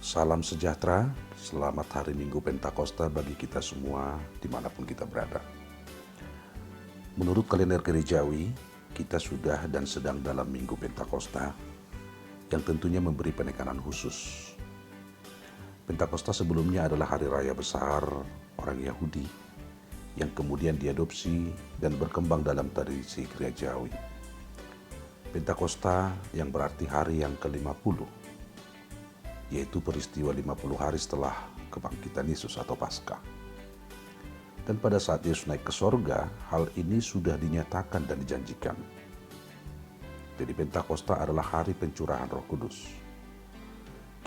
Salam sejahtera, selamat hari Minggu Pentakosta bagi kita semua dimanapun kita berada. Menurut kalender gerejawi, kita sudah dan sedang dalam Minggu Pentakosta yang tentunya memberi penekanan khusus. Pentakosta sebelumnya adalah hari raya besar orang Yahudi yang kemudian diadopsi dan berkembang dalam tradisi gerejawi. Pentakosta yang berarti hari yang ke-50, yaitu peristiwa 50 hari setelah kebangkitan Yesus atau Paskah. Dan pada saat Yesus naik ke sorga, hal ini sudah dinyatakan dan dijanjikan. Jadi Pentakosta adalah hari pencurahan Roh Kudus.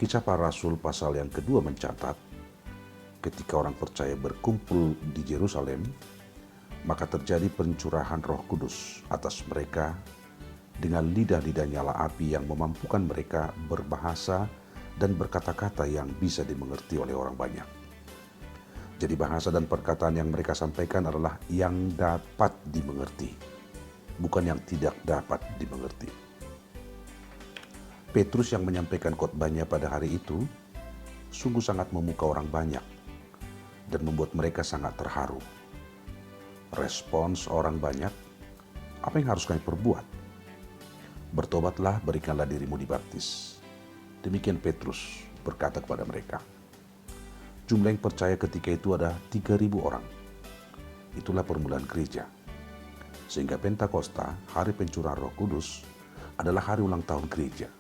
Kisah Para Rasul pasal yang kedua mencatat, ketika orang percaya berkumpul di Yerusalem, maka terjadi pencurahan Roh Kudus atas mereka dengan lidah-lidah nyala api yang memampukan mereka berbahasa dan berkata-kata yang bisa dimengerti oleh orang banyak. Jadi bahasa dan perkataan yang mereka sampaikan adalah yang dapat dimengerti, bukan yang tidak dapat dimengerti. Petrus yang menyampaikan khotbahnya pada hari itu sungguh sangat memukau orang banyak dan membuat mereka sangat terharu. Respons orang banyak, apa yang harus kami perbuat? Bertobatlah, berikanlah dirimu dibaptis. Demikian Petrus berkata kepada mereka. Jumlah yang percaya ketika itu ada 3.000 orang. Itulah permulaan gereja. Sehingga Pentakosta, hari pencurahan Roh Kudus, adalah hari ulang tahun gereja.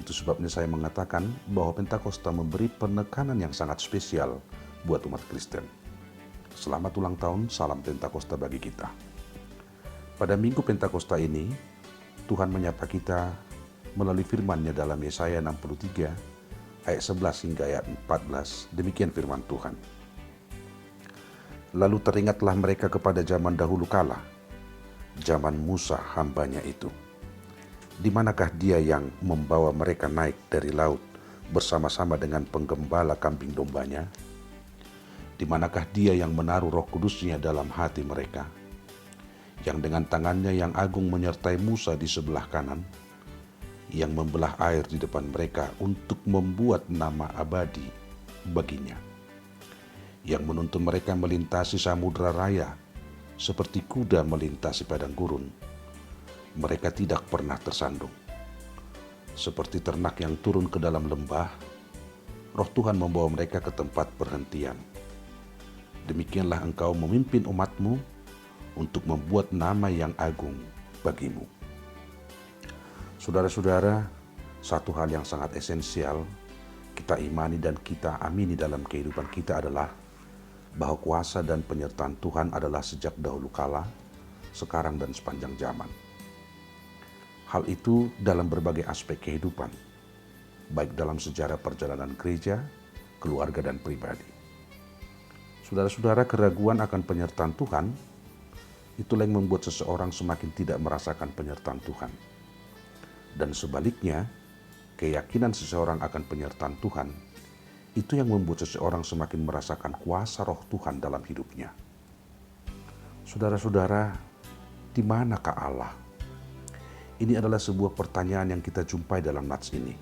Itu sebabnya saya mengatakan bahwa Pentakosta memberi penekanan yang sangat spesial buat umat Kristen. Selamat ulang tahun, salam Pentakosta bagi kita. Pada Minggu Pentakosta ini, Tuhan menyapa kita melalui firman-Nya dalam Yesaya 63 ayat 11 hingga ayat 14. Demikian firman Tuhan. Lalu teringatlah mereka kepada zaman dahulu kala, zaman Musa hambanya itu. Di manakah dia yang membawa mereka naik dari laut bersama-sama dengan penggembala kambing dombanya? Di manakah dia yang menaruh Roh Kudus-Nya dalam hati mereka? Yang dengan tangannya yang agung menyertai Musa di sebelah kanan, yang membelah air di depan mereka untuk membuat nama abadi baginya, yang menuntun mereka melintasi samudera raya seperti kuda melintasi padang gurun. Mereka tidak pernah tersandung. Seperti ternak yang turun ke dalam lembah, Roh Tuhan membawa mereka ke tempat perhentian. Demikianlah engkau memimpin umatmu untuk membuat nama yang agung bagimu. Saudara-saudara, satu hal yang sangat esensial kita imani dan kita amini dalam kehidupan kita adalah bahwa kuasa dan penyertaan Tuhan adalah sejak dahulu kala, sekarang dan sepanjang zaman. Hal itu dalam berbagai aspek kehidupan, baik dalam sejarah perjalanan gereja, keluarga, dan pribadi. Saudara-saudara, keraguan akan penyertaan Tuhan, itulah yang membuat seseorang semakin tidak merasakan penyertaan Tuhan. Dan sebaliknya, keyakinan seseorang akan penyertaan Tuhan, itu yang membuat seseorang semakin merasakan kuasa Roh Tuhan dalam hidupnya. Saudara-saudara, di manakah Allah? Ini adalah sebuah pertanyaan yang kita jumpai dalam nats ini,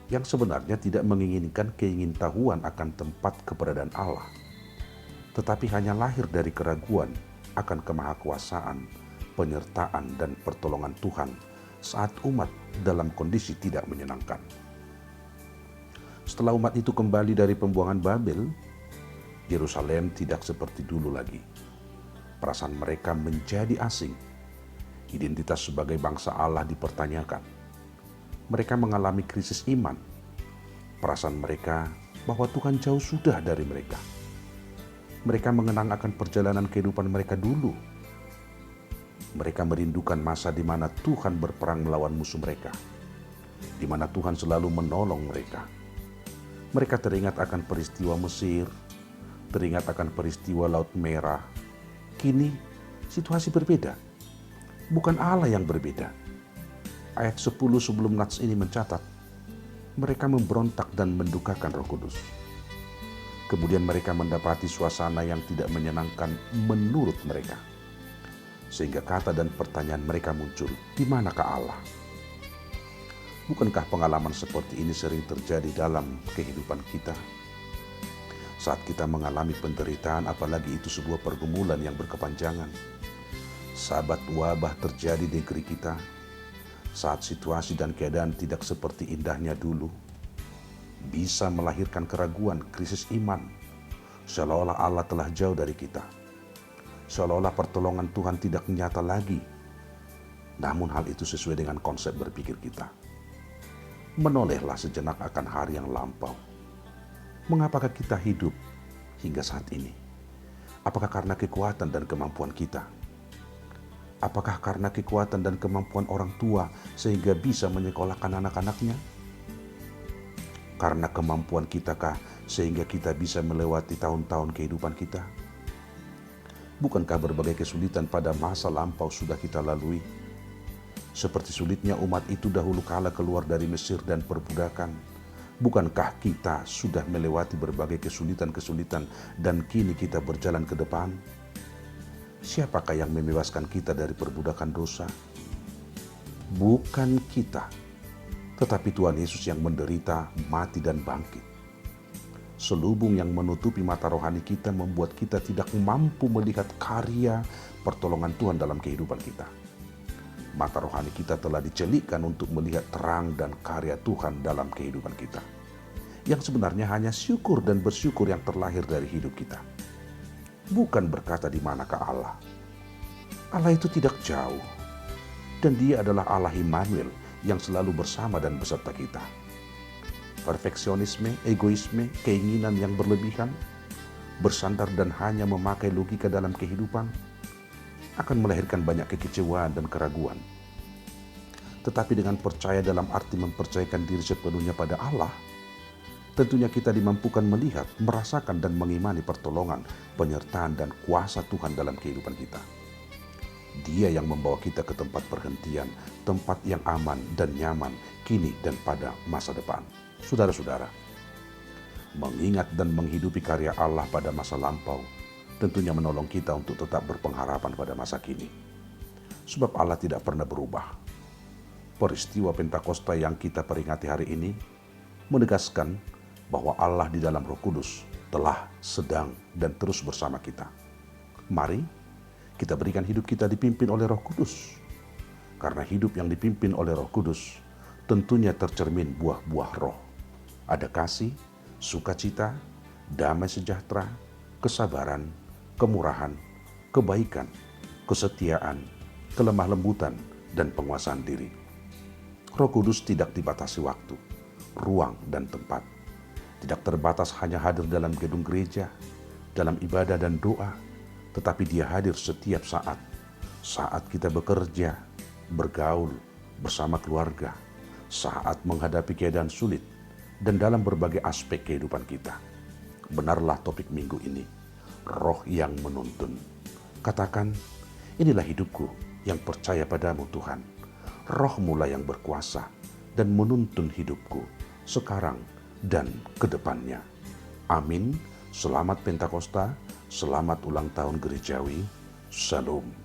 yang sebenarnya tidak menginginkan keingintahuan akan tempat keberadaan Allah, tetapi hanya lahir dari keraguan akan kemahakuasaan, penyertaan, dan pertolongan Tuhan saat umat dalam kondisi tidak menyenangkan. Setelah umat itu kembali dari pembuangan Babel, Yerusalem tidak seperti dulu lagi. Perasaan mereka menjadi asing. Identitas sebagai bangsa Allah dipertanyakan. Mereka mengalami krisis iman. Perasaan mereka bahwa Tuhan jauh sudah dari mereka. Mereka mengenang akan perjalanan kehidupan mereka dulu. Mereka merindukan masa di mana Tuhan berperang melawan musuh mereka, di mana Tuhan selalu menolong mereka. Mereka teringat akan peristiwa Mesir, teringat akan peristiwa Laut Merah. Kini situasi berbeda. Bukan Allah yang berbeda. Ayat 10 sebelum nats ini mencatat, mereka memberontak dan mendukakan Roh Kudus. Kemudian mereka mendapati suasana yang tidak menyenangkan menurut mereka. Sehingga kata dan pertanyaan mereka muncul, di manakah Allah? Bukankah pengalaman seperti ini sering terjadi dalam kehidupan kita? Saat kita mengalami penderitaan, apalagi itu sebuah pergumulan yang berkepanjangan. Saat wabah terjadi di negeri kita, saat situasi dan keadaan tidak seperti indahnya dulu, bisa melahirkan keraguan, krisis iman, seolah-olah Allah telah jauh dari kita. Seolah-olah pertolongan Tuhan tidak nyata lagi. Namun hal itu sesuai dengan konsep berpikir kita. Menolehlah sejenak akan hari yang lampau. Mengapakah kita hidup hingga saat ini? Apakah karena kekuatan dan kemampuan kita? Apakah karena kekuatan dan kemampuan orang tua sehingga bisa menyekolahkan anak-anaknya? Karena kemampuan kitakah sehingga kita bisa melewati tahun-tahun kehidupan kita? Bukankah berbagai kesulitan pada masa lampau sudah kita lalui? Seperti sulitnya umat itu dahulu kala keluar dari Mesir dan perbudakan. Bukankah kita sudah melewati berbagai kesulitan-kesulitan dan kini kita berjalan ke depan? Siapakah yang membebaskan kita dari perbudakan dosa? Bukan kita, tetapi Tuhan Yesus yang menderita, mati dan bangkit. Selubung yang menutupi mata rohani kita membuat kita tidak mampu melihat karya pertolongan Tuhan dalam kehidupan kita. Mata rohani kita telah dicelikkan untuk melihat terang dan karya Tuhan dalam kehidupan kita. Yang sebenarnya hanya syukur dan bersyukur yang terlahir dari hidup kita. Bukan berkata di manakah Allah. Allah itu tidak jauh. Dan Dia adalah Allah Immanuel yang selalu bersama dan beserta kita. Perfeksionisme, egoisme, keinginan yang berlebihan, bersandar dan hanya memakai logika dalam kehidupan, akan melahirkan banyak kekecewaan dan keraguan. Tetapi dengan percaya dalam arti mempercayakan diri sepenuhnya pada Allah, tentunya kita dimampukan melihat, merasakan dan mengimani pertolongan, penyertaan dan kuasa Tuhan dalam kehidupan kita. Dia yang membawa kita ke tempat perhentian, tempat yang aman dan nyaman, kini dan pada masa depan. Saudara-saudara, mengingat dan menghidupi karya Allah pada masa lampau, tentunya menolong kita untuk tetap berpengharapan pada masa kini. Sebab Allah tidak pernah berubah. Peristiwa Pentakosta yang kita peringati hari ini menegaskan bahwa Allah di dalam Roh Kudus telah, sedang, dan terus bersama kita. Mari kita berikan hidup kita dipimpin oleh Roh Kudus. Karena hidup yang dipimpin oleh Roh Kudus tentunya tercermin buah-buah roh. Ada kasih, sukacita, damai sejahtera, kesabaran, kemurahan, kebaikan, kesetiaan, kelemah lembutan, dan penguasaan diri. Roh Kudus tidak dibatasi waktu, ruang, dan tempat. Tidak terbatas hanya hadir dalam gedung gereja, dalam ibadah dan doa, tetapi Dia hadir setiap saat. Saat kita bekerja, bergaul, bersama keluarga, saat menghadapi keadaan sulit, dan dalam berbagai aspek kehidupan kita. Benarlah topik minggu ini, Roh yang menuntun. Katakan, inilah hidupku yang percaya padamu Tuhan. Roh-Mu yang berkuasa dan menuntun hidupku sekarang dan ke depannya. Amin. Selamat Pentakosta, selamat ulang tahun gerejawi. Shalom.